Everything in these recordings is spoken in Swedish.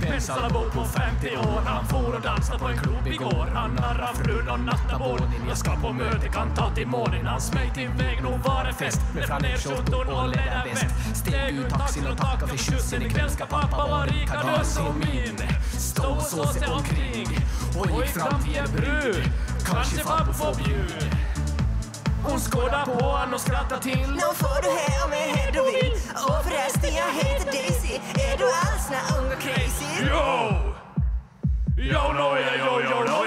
pensade bort på 50 år. Han får och dansade på en klubb igår. Han narrar frun och nattamålning. Jag ska på möte, kan ta till månen. Han smöjt iväg, nog var det fest. Med flanellskjortor och läderväst. Steg ut taxin och tacka för skjutsen. Ikväll ska pappa vara rikare som min. Stod så sig omkring och gick fram till en brud. Kanske farbror får bjud. Hon skådar på han och skrattar till. Nu får du här med här du vill. Och förresten jag heter Daisy. Är du alls när ung och crazy? Yo! Yo no, yo, yo no.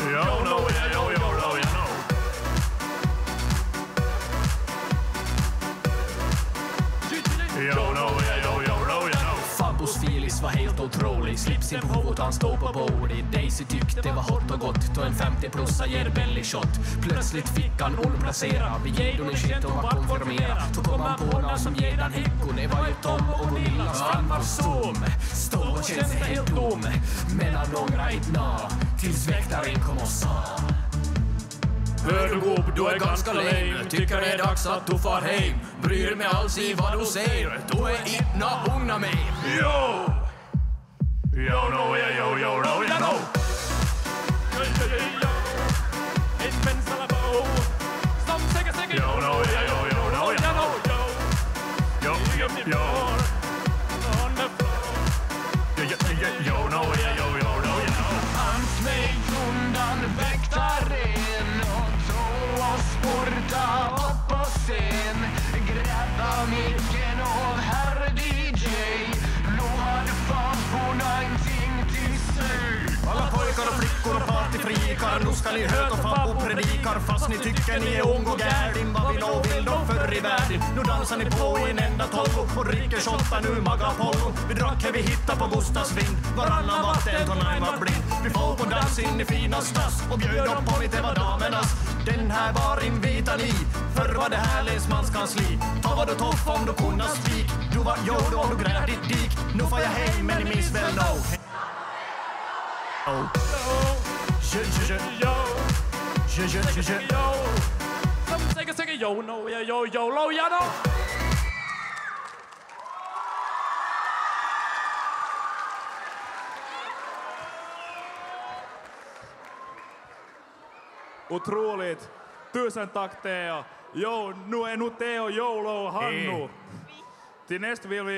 Yo no, yo no. Yo no, yo no. Fabbos filis var helt otrolig. Slipsen på huvudet han stod på bordet. Daisy tyckte det var hot och gott. Då en 50-plussa ger belly shot. Plötsligt fick han ollplacera. Vi ger hon en shit om att konfirmera. Så kom han på någon som ger han häckon. Det var ju Tom och Gunillas fan var som. Stod och kände sig helt dum. Men han ångrade inte nå. Tills väktaren kom och sa: hör du gubb, du är ganska lame. Tycker det är dags att du far hem. Bryr mig alls i vad du säger. Du är inte unga mig. Yo! Yo no, yo no. Ett pensala på. Som säger. Yo no, yo no. Yo. On the floor. Yo no, yo. Han smög undan väktaren och tog oss borta upp på scen. Grabba micken och herr DJ. Nu har Fabbo någonting till sig. Alla pojkar och flickor och partyfrikar. Nu ska ni höra Fabbo predikar. Fast ni tycker ni är ung och gärdin. Vad vill och vill de förr i världen. Nu dansar ni på i en enda tolv. Och dricker shotta nu Magapollo. Vi drack här vi hittar på Gustavs vind. Varannan vatten tonaj var blind. Vi får på dans in i fina stass. Och bjöd dem på mitt var damernas. Den här var invita ni. Förr var det här länsmanskansli. Ta vad du toff om du kunna spik. Du var jord om du grävde ditt dik. Nu får jag hem men ni minns väl no. Yo. Som säger yo no, yo no. Otroligt. Tusen tack Tea. Jo, nu är nu Teo, Jolo och Hannu. Till nästa vill vi